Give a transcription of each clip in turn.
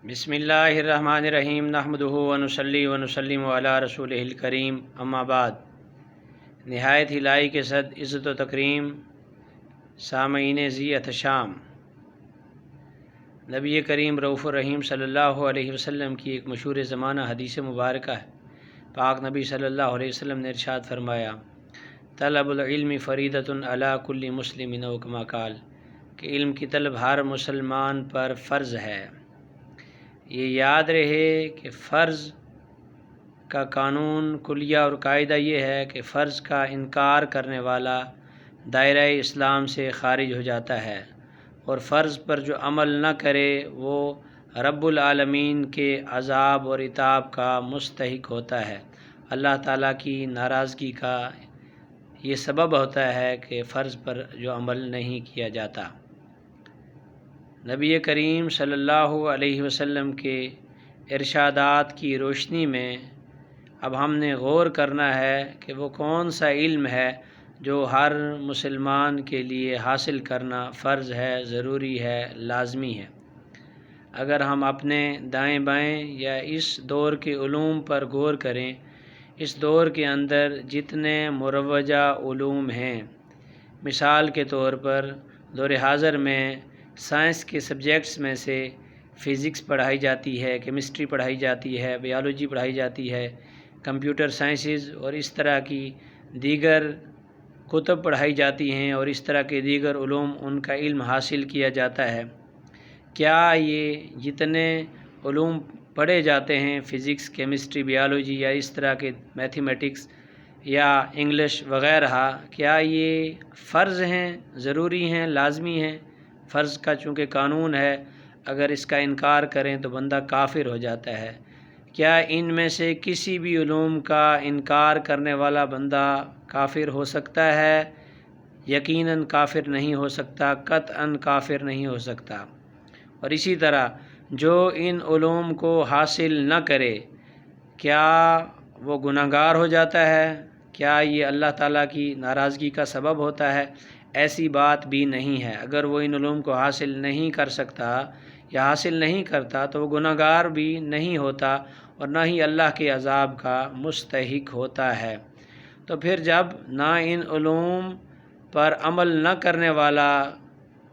بسم اللہ الرحمن الرحیم نحمدہ ونصلی ونسلم علی رسولہ الکریم اما بعد۔ نہایت ہی لائق کے صد عزت و تکریم سامعین ذی احتشام، نبی کریم رؤوف الرحیم صلی اللہ علیہ وسلم کی ایک مشہور زمانہ حدیث مبارکہ ہے۔ پاک نبی صلی اللہ علیہ وسلم نے ارشاد فرمایا، طلب العلم فریضۃ علی کل مسلم او کما قال، کہ علم کی طلب ہر مسلمان پر فرض ہے۔ یہ یاد رہے کہ فرض کا قانون کلیہ اور قاعدہ یہ ہے کہ فرض کا انکار کرنے والا دائرہ اسلام سے خارج ہو جاتا ہے، اور فرض پر جو عمل نہ کرے وہ رب العالمین کے عذاب اور عتاب کا مستحق ہوتا ہے۔ اللہ تعالیٰ کی ناراضگی کا یہ سبب ہوتا ہے کہ فرض پر جو عمل نہیں کیا جاتا۔ نبی کریم صلی اللہ علیہ وسلم کے ارشادات کی روشنی میں اب ہم نے غور کرنا ہے کہ وہ کون سا علم ہے جو ہر مسلمان کے لیے حاصل کرنا فرض ہے، ضروری ہے، لازمی ہے۔ اگر ہم اپنے دائیں بائیں یا اس دور کے علوم پر غور کریں، اس دور کے اندر جتنے مروجہ علوم ہیں، مثال کے طور پر دور حاضر میں سائنس کے سبجیکٹس میں سے فزکس پڑھائی جاتی ہے، کیمسٹری پڑھائی جاتی ہے، بیالوجی پڑھائی جاتی ہے، کمپیوٹر سائنسز اور اس طرح کی دیگر کتب پڑھائی جاتی ہیں، اور اس طرح کے دیگر علوم ان کا علم حاصل کیا جاتا ہے۔ کیا یہ جتنے علوم پڑھے جاتے ہیں، فزکس، کیمسٹری، بیالوجی یا اس طرح کے میتھمیٹکس یا انگلش وغیرہ، کیا یہ فرض ہیں، ضروری ہیں، لازمی ہیں؟ فرض کا چونکہ قانون ہے، اگر اس کا انکار کریں تو بندہ کافر ہو جاتا ہے۔ کیا ان میں سے کسی بھی علوم کا انکار کرنے والا بندہ کافر ہو سکتا ہے؟ یقیناً کافر نہیں ہو سکتا، قطعاً کافر نہیں ہو سکتا۔ اور اسی طرح جو ان علوم کو حاصل نہ کرے، کیا وہ گناہگار ہو جاتا ہے؟ کیا یہ اللہ تعالیٰ کی ناراضگی کا سبب ہوتا ہے؟ ایسی بات بھی نہیں ہے۔ اگر وہ ان علوم کو حاصل نہیں کر سکتا یا حاصل نہیں کرتا تو وہ گناہگار بھی نہیں ہوتا، اور نہ ہی اللہ کے عذاب کا مستحق ہوتا ہے۔ تو پھر جب نہ ان علوم پر عمل نہ کرنے والا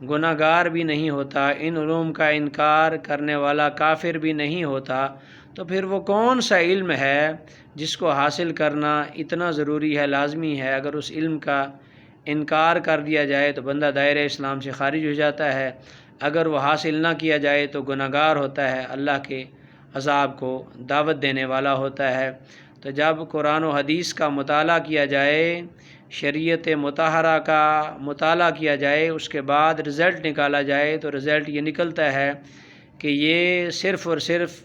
گناہگار بھی نہیں ہوتا، ان علوم کا انکار کرنے والا کافر بھی نہیں ہوتا، تو پھر وہ کون سا علم ہے جس کو حاصل کرنا اتنا ضروری ہے، لازمی ہے؟ اگر اس علم کا انکار کر دیا جائے تو بندہ دائرہ اسلام سے خارج ہو جاتا ہے، اگر وہ حاصل نہ کیا جائے تو گناہگار ہوتا ہے، اللہ کے عذاب کو دعوت دینے والا ہوتا ہے۔ تو جب قرآن و حدیث کا مطالعہ کیا جائے، شریعت مطہرہ کا مطالعہ کیا جائے، اس کے بعد رزلٹ نکالا جائے تو رزلٹ یہ نکلتا ہے کہ یہ صرف اور صرف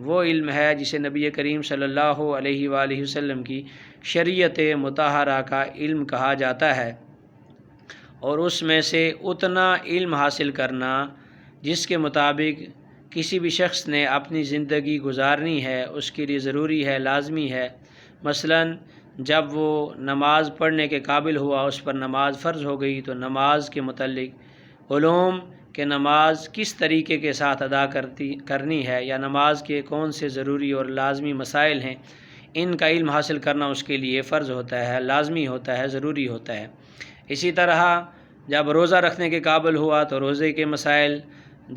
وہ علم ہے جسے نبی کریم صلی اللہ علیہ وآلہ وسلم کی شریعت مطہرہ کا علم کہا جاتا ہے، اور اس میں سے اتنا علم حاصل کرنا جس کے مطابق کسی بھی شخص نے اپنی زندگی گزارنی ہے، اس کے لیے ضروری ہے، لازمی ہے۔ مثلاً جب وہ نماز پڑھنے کے قابل ہوا، اس پر نماز فرض ہو گئی، تو نماز کے متعلق علوم کہ نماز کس طریقے کے ساتھ ادا کرنی ہے، یا نماز کے کون سے ضروری اور لازمی مسائل ہیں، ان کا علم حاصل کرنا اس کے لیے فرض ہوتا ہے، لازمی ہوتا ہے، ضروری ہوتا ہے۔ اسی طرح جب روزہ رکھنے کے قابل ہوا تو روزے کے مسائل،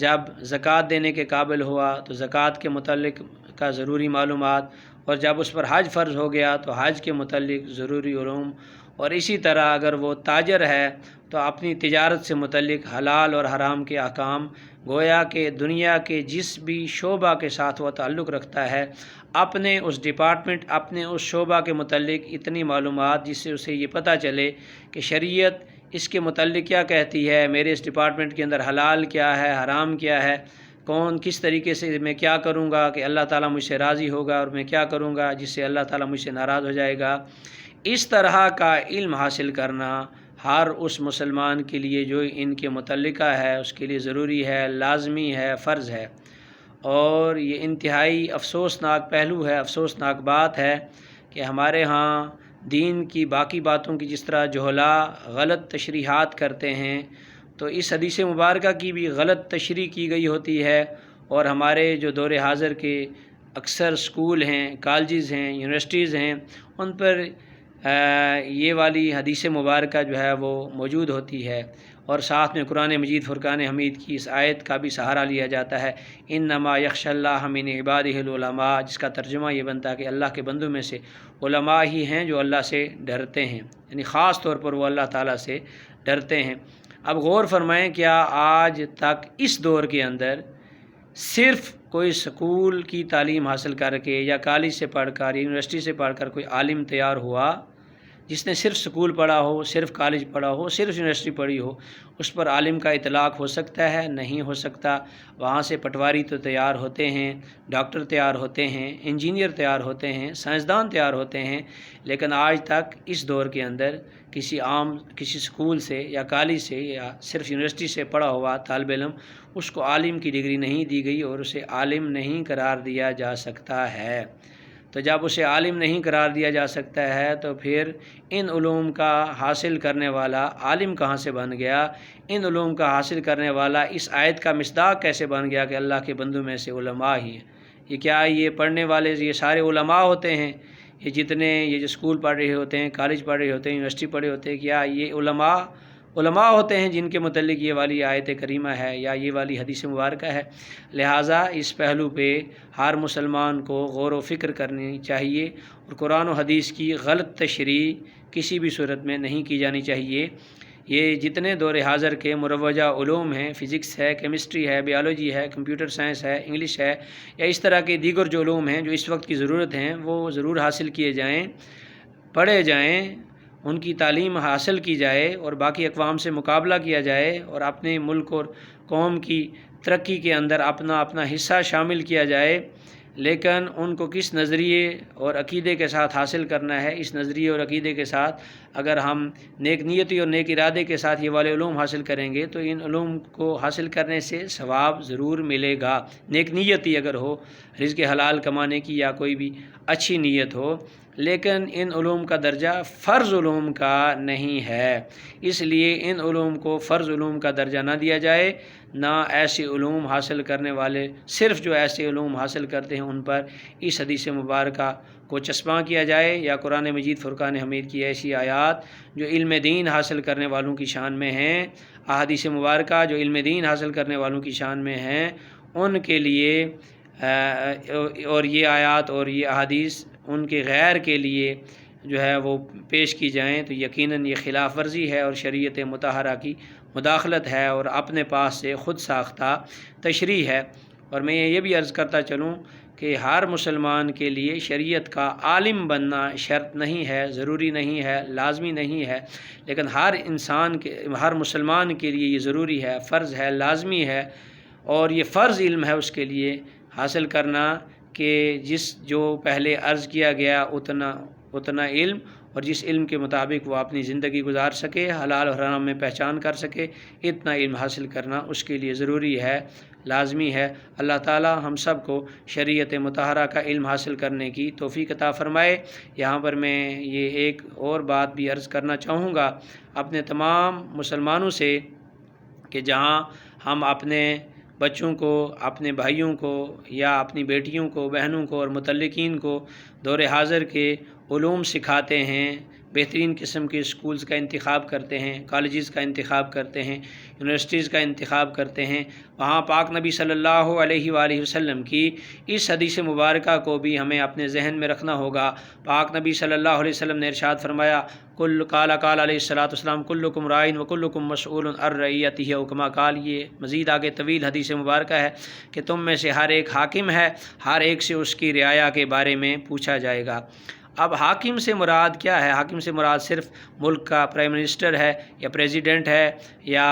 جب زکوٰۃ دینے کے قابل ہوا تو زکوٰۃ کے متعلق کا ضروری معلومات، اور جب اس پر حج فرض ہو گیا تو حج کے متعلق ضروری علوم، اور اسی طرح اگر وہ تاجر ہے تو اپنی تجارت سے متعلق حلال اور حرام کے احکام، گویا کہ دنیا کے جس بھی شعبہ کے ساتھ وہ تعلق رکھتا ہے، اپنے اس ڈپارٹمنٹ، اپنے اس شعبہ کے متعلق اتنی معلومات جس سے اسے یہ پتہ چلے کہ شریعت اس کے متعلق کیا کہتی ہے، میرے اس ڈپارٹمنٹ کے اندر حلال کیا ہے، حرام کیا ہے، کس طریقے سے میں کیا کروں گا کہ اللہ تعالیٰ مجھ سے راضی ہوگا، اور میں کیا کروں گا جس سے اللہ تعالیٰ مجھ سے ناراض ہو جائے گا۔ اس طرح کا علم حاصل کرنا ہر اس مسلمان کے لیے جو ان کے متعلقہ ہے، اس کے لیے ضروری ہے، لازمی ہے، فرض ہے۔ اور یہ انتہائی افسوسناک پہلو ہے، افسوسناک بات ہے کہ ہمارے ہاں دین کی باقی باتوں کی جس طرح جہلاء غلط تشریحات کرتے ہیں، تو اس حدیث مبارکہ کی بھی غلط تشریح کی گئی ہوتی ہے، اور ہمارے جو دور حاضر کے اکثر سکول ہیں، کالجز ہیں، یونیورسٹیز ہیں، ان پر یہ والی حدیث مبارکہ جو ہے وہ موجود ہوتی ہے، اور ساتھ میں قرآن مجید فرقان حمید کی اس آیت کا بھی سہارا لیا جاتا ہے، انما یخشی اللہ من عبادہ العلماء، جس کا ترجمہ یہ بنتا ہے کہ اللہ کے بندوں میں سے علماء ہی ہیں جو اللہ سے ڈرتے ہیں، یعنی خاص طور پر وہ اللہ تعالیٰ سے ڈرتے ہیں۔ اب غور فرمائیں، کیا آج تک اس دور کے اندر صرف کوئی سکول کی تعلیم حاصل کر کے یا کالج سے پڑھ کر یا یونیورسٹی سے پڑھ کر کوئی عالم تیار ہوا؟ جس نے صرف سکول پڑھا ہو، صرف کالج پڑھا ہو، صرف یونیورسٹی پڑھی ہو، اس پر عالم کا اطلاق ہو سکتا ہے؟ نہیں ہو سکتا۔ وہاں سے پٹواری تو تیار ہوتے ہیں، ڈاکٹر تیار ہوتے ہیں، انجینئر تیار ہوتے ہیں، سائنسدان تیار ہوتے ہیں، لیکن آج تک اس دور کے اندر کسی سکول سے یا کالج سے یا صرف یونیورسٹی سے پڑھا ہوا طالب علم، اس کو عالم کی ڈگری نہیں دی گئی اور اسے عالم نہیں قرار دیا جا سکتا ہے۔ تو جب اسے عالم نہیں قرار دیا جا سکتا ہے تو پھر ان علوم کا حاصل کرنے والا عالم کہاں سے بن گیا؟ ان علوم کا حاصل کرنے والا اس آیت کا مصداق کیسے بن گیا کہ اللہ کے بندوں میں سے علماء ہی ہیں؟ یہ کیا یہ پڑھنے والے یہ سارے علماء ہوتے ہیں؟ یہ جتنے یہ جو اسکول پڑھ رہے ہوتے ہیں، کالج پڑھ رہے ہوتے ہیں، یونیورسٹی پڑھ رہے ہوتے ہیں، کیا یہ علماء ہوتے ہیں جن کے متعلق یہ والی آیت کریمہ ہے یا یہ والی حدیث مبارکہ ہے؟ لہٰذا اس پہلو پہ ہر مسلمان کو غور و فکر کرنی چاہیے، اور قرآن و حدیث کی غلط تشریح کسی بھی صورت میں نہیں کی جانی چاہیے۔ یہ جتنے دور حاضر کے مروجہ علوم ہیں، فزکس ہے، کیمسٹری ہے، بیالوجی ہے، کمپیوٹر سائنس ہے، انگلش ہے، یا اس طرح کے دیگر جو علوم ہیں جو اس وقت کی ضرورت ہیں، وہ ضرور حاصل کیے جائیں، پڑھے جائیں، ان کی تعلیم حاصل کی جائے اور باقی اقوام سے مقابلہ کیا جائے، اور اپنے ملک اور قوم کی ترقی کے اندر اپنا حصہ شامل کیا جائے۔ لیکن ان کو کس نظریے اور عقیدے کے ساتھ حاصل کرنا ہے؟ اس نظریے اور عقیدے کے ساتھ اگر ہم نیک نیتی اور نیک ارادے کے ساتھ یہ والے علوم حاصل کریں گے تو ان علوم کو حاصل کرنے سے ثواب ضرور ملے گا، نیک نیتی اگر ہو، رزق حلال کمانے کی یا کوئی بھی اچھی نیت ہو۔ لیکن ان علوم کا درجہ فرض علوم کا نہیں ہے، اس لیے ان علوم کو فرض علوم کا درجہ نہ دیا جائے، نہ ایسے علوم حاصل کرنے والے صرف جو ایسے علوم حاصل کرتے ہیں ان پر اس حدیث مبارکہ کو چسپاں کیا جائے، یا قرآن مجید فرقان حمید کی ایسی آیات جو علم دین حاصل کرنے والوں کی شان میں ہیں، احادیث مبارکہ جو علم دین حاصل کرنے والوں کی شان میں ہیں، ان کے لیے اور یہ آیات اور یہ احادیث ان کے غیر کے لیے جو ہے وہ پیش کی جائیں تو یقیناً یہ خلاف ورزی ہے اور شریعت مطہرہ کی مداخلت ہے اور اپنے پاس سے خود ساختہ تشریح ہے۔ اور میں یہ بھی عرض کرتا چلوں کہ ہر مسلمان کے لیے شریعت کا عالم بننا شرط نہیں ہے، ضروری نہیں ہے، لازمی نہیں ہے، لیکن ہر مسلمان کے لیے یہ ضروری ہے، فرض ہے، لازمی ہے، اور یہ فرض علم ہے اس کے لیے حاصل کرنا کہ جو پہلے عرض کیا گیا اتنا علم، اور جس علم کے مطابق وہ اپنی زندگی گزار سکے، حلال اور حرام میں پہچان کر سکے، اتنا علم حاصل کرنا اس کے لیے ضروری ہے، لازمی ہے۔ اللہ تعالی ہم سب کو شریعت مطہرہ کا علم حاصل کرنے کی توفیق عطا فرمائے۔ یہاں پر میں یہ ایک اور بات بھی عرض کرنا چاہوں گا اپنے تمام مسلمانوں سے کہ جہاں ہم اپنے بچوں کو، اپنے بھائیوں کو یا اپنی بیٹیوں کو، بہنوں کو اور متعلقین کو دور حاضر کے علوم سکھاتے ہیں، بہترین قسم کے اسکولز کا انتخاب کرتے ہیں، کالجز کا انتخاب کرتے ہیں، یونیورسٹیز کا انتخاب کرتے ہیں، وہاں پاک نبی صلی اللہ علیہ وآلہ وسلم کی اس حدیث مبارکہ کو بھی ہمیں اپنے ذہن میں رکھنا ہوگا۔ پاک نبی صلی اللہ علیہ وسلم نے ارشاد فرمایا، قال علیہ الصلوۃ والسلام کلکم رائن وکلکم مسئول عن رعیتہ، او کما قال۔ یہ مزید آگے طویل حدیث مبارکہ ہے کہ تم میں سے ہر ایک حاکم ہے، ہر ایک سے اس کی رعایا کے بارے میں پوچھا جائے گا۔ اب حاکم سے مراد کیا ہے؟ حاکم سے مراد صرف ملک کا پرائم منسٹر ہے یا پریزیڈنٹ ہے یا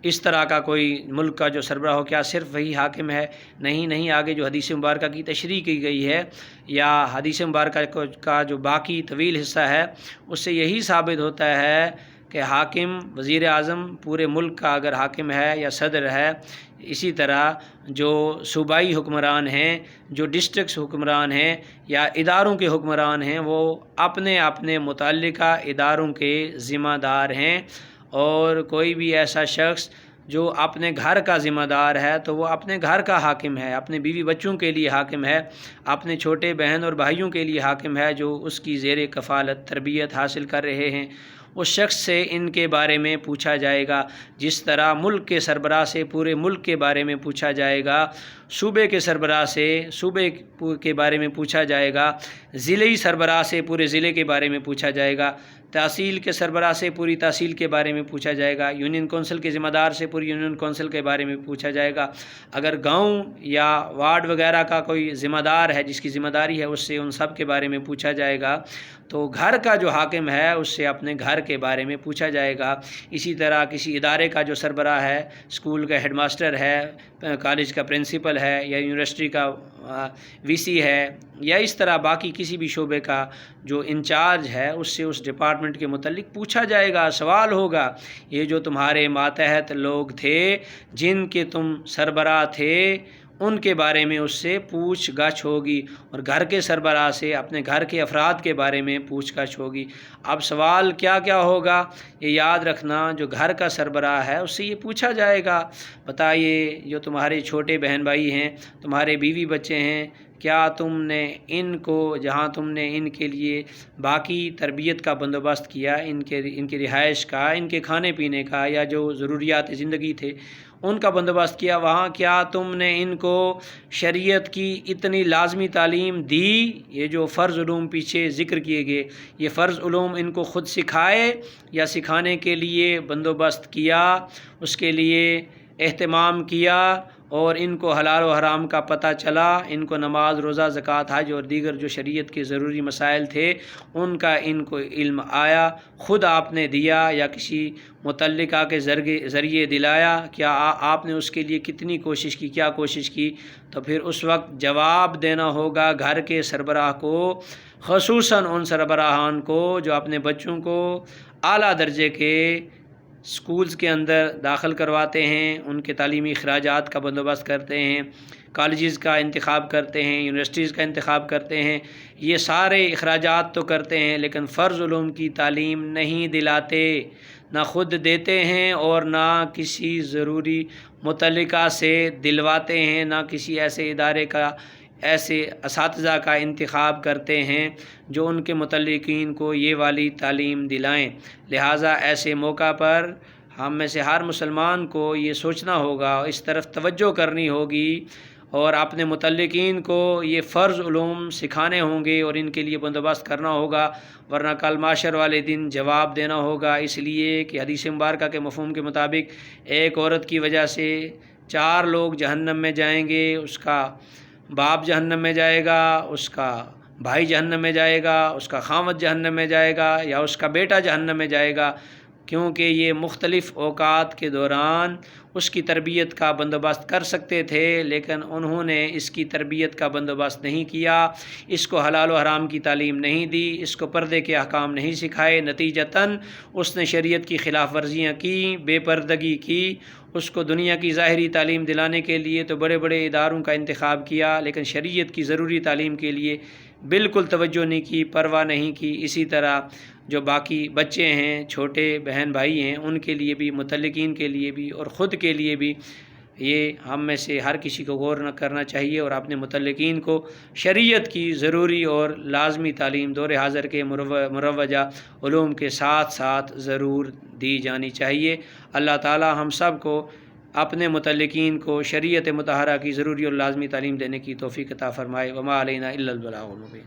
اس طرح کا کوئی ملک کا جو سربراہ ہو، کیا صرف وہی حاکم ہے؟ نہیں، آگے جو حدیث مبارکہ کی تشریح کی گئی ہے یا حدیث مبارکہ کا جو باقی طویل حصہ ہے، اس سے یہی ثابت ہوتا ہے کہ حاکم وزیر اعظم پورے ملک کا اگر حاکم ہے یا صدر ہے، اسی طرح جو صوبائی حکمران ہیں، جو ڈسٹرکٹس حکمران ہیں یا اداروں کے حکمران ہیں، وہ اپنے متعلقہ اداروں کے ذمہ دار ہیں، اور کوئی بھی ایسا شخص جو اپنے گھر کا ذمہ دار ہے تو وہ اپنے گھر کا حاکم ہے، اپنے بیوی بچوں کے لیے حاکم ہے، اپنے چھوٹے بہن اور بھائیوں کے لیے حاکم ہے جو اس کی زیر کفالت تربیت حاصل کر رہے ہیں۔ اس شخص سے ان کے بارے میں پوچھا جائے گا، جس طرح ملک کے سربراہ سے پورے ملک کے بارے میں پوچھا جائے گا، صوبے کے سربراہ سے صوبے کے بارے میں پوچھا جائے گا، ضلعی سربراہ سے پورے ضلع کے بارے میں پوچھا جائے گا، تحصیل کے سربراہ سے پوری تحصیل کے بارے میں پوچھا جائے گا، یونین کونسل کے ذمہ دار سے پوری یونین کونسل کے بارے میں پوچھا جائے گا، اگر گاؤں یا وارڈ وغیرہ کا کوئی ذمہ دار ہے جس کی ذمہ داری ہے اس سے ان سب کے بارے میں پوچھا جائے گا، تو گھر کا جو حاکم ہے اس سے اپنے گھر کے بارے میں پوچھا جائے گا۔ اسی طرح کسی ادارے کا جو سربراہ ہے، اسکول کا ہیڈ ماسٹر ہے، کالج کا پرنسپل ہے، یا یونیورسٹی کا وی سی ہے، یا اس طرح باقی کسی بھی شعبے کا جو انچارج ہے اس سے اس ڈپارٹمنٹ کے متعلق پوچھا جائے گا، سوال ہوگا۔ یہ جو تمہارے ماتحت لوگ تھے جن کے تم سربراہ تھے ان کے بارے میں اس سے پوچھ گچھ ہوگی، اور گھر کے سربراہ سے اپنے گھر کے افراد کے بارے میں پوچھ گچھ ہوگی۔ اب سوال کیا کیا ہوگا یہ یاد رکھنا، جو گھر کا سربراہ ہے اس سے یہ پوچھا جائے گا، بتائیے جو تمہارے چھوٹے بہن بھائی ہیں، تمہارے بیوی بچے ہیں، کیا تم نے ان کو جہاں تم نے ان کے لیے باقی تربیت کا بندوبست کیا، ان کی رہائش کا، ان کے کھانے پینے کا، یا جو ضروریات زندگی تھے ان کا بندوبست کیا، وہاں کیا تم نے ان کو شریعت کی اتنی لازمی تعلیم دی؟ یہ جو فرض علوم پیچھے ذکر کیے گئے، یہ فرض علوم ان کو خود سکھائے یا سکھانے کے لیے بندوبست کیا، اس کے لیے اہتمام کیا، اور ان کو حلال و حرام کا پتہ چلا، ان کو نماز روزہ زکوٰۃ حج اور دیگر جو شریعت کے ضروری مسائل تھے ان کا ان کو علم آیا، خود آپ نے دیا یا کسی متعلقہ کے ذریعے دلایا؟ کیا آپ نے اس کے لیے کتنی کوشش کی، کیا کوشش کی؟ تو پھر اس وقت جواب دینا ہوگا گھر کے سربراہ کو، خصوصاً ان سربراہان کو جو اپنے بچوں کو اعلیٰ درجے کے سکولز کے اندر داخل کرواتے ہیں، ان کے تعلیمی اخراجات کا بندوبست کرتے ہیں، کالجز کا انتخاب کرتے ہیں، یونیورسٹیز کا انتخاب کرتے ہیں، یہ سارے اخراجات تو کرتے ہیں لیکن فرض علوم کی تعلیم نہیں دلاتے، نہ خود دیتے ہیں اور نہ کسی ضروری متعلقہ سے دلواتے ہیں، نہ کسی ایسے ادارے کا ایسے اساتذہ کا انتخاب کرتے ہیں جو ان کے متعلقین کو یہ والی تعلیم دلائیں۔ لہٰذا ایسے موقع پر ہم میں سے ہر مسلمان کو یہ سوچنا ہوگا، اس طرف توجہ کرنی ہوگی، اور اپنے متعلقین کو یہ فرض علوم سکھانے ہوں گے اور ان کے لیے بندوبست کرنا ہوگا، ورنہ کل معاشر والے دن جواب دینا ہوگا، اس لیے کہ حدیث مبارکہ کے مفہوم کے مطابق ایک عورت کی وجہ سے 4 لوگ جہنم میں جائیں گے، اس کا باپ جہنم میں جائے گا، اس کا بھائی جہنم میں جائے گا، اس کا خاوند جہنم میں جائے گا، یا اس کا بیٹا جہنم میں جائے گا، کیونکہ یہ مختلف اوقات کے دوران اس کی تربیت کا بندوبست کر سکتے تھے لیکن انہوں نے اس کی تربیت کا بندوبست نہیں کیا، اس کو حلال و حرام کی تعلیم نہیں دی، اس کو پردے کے احکام نہیں سکھائے، نتیجتاً اس نے شریعت کی خلاف ورزیاں کی، بے پردگی کی، اس کو دنیا کی ظاہری تعلیم دلانے کے لیے تو بڑے بڑے اداروں کا انتخاب کیا لیکن شریعت کی ضروری تعلیم کے لیے بالکل توجہ نہیں کی، پرواہ نہیں کی۔ اسی طرح جو باقی بچے ہیں، چھوٹے بہن بھائی ہیں، ان کے لیے بھی، متعلقین کے لیے بھی اور خود کے لیے بھی یہ ہم میں سے ہر کسی کو غور نہ کرنا چاہیے اور اپنے متعلقین کو شریعت کی ضروری اور لازمی تعلیم دور حاضر کے مروجہ علوم کے ساتھ ساتھ ضرور دی جانی چاہیے۔ اللہ تعالی ہم سب کو اپنے متعلقین کو شریعت مطہرہ کی ضروری اور لازمی تعلیم دینے کی توفیق عطا فرمائے۔ وما علینا الا البلاغ المبین۔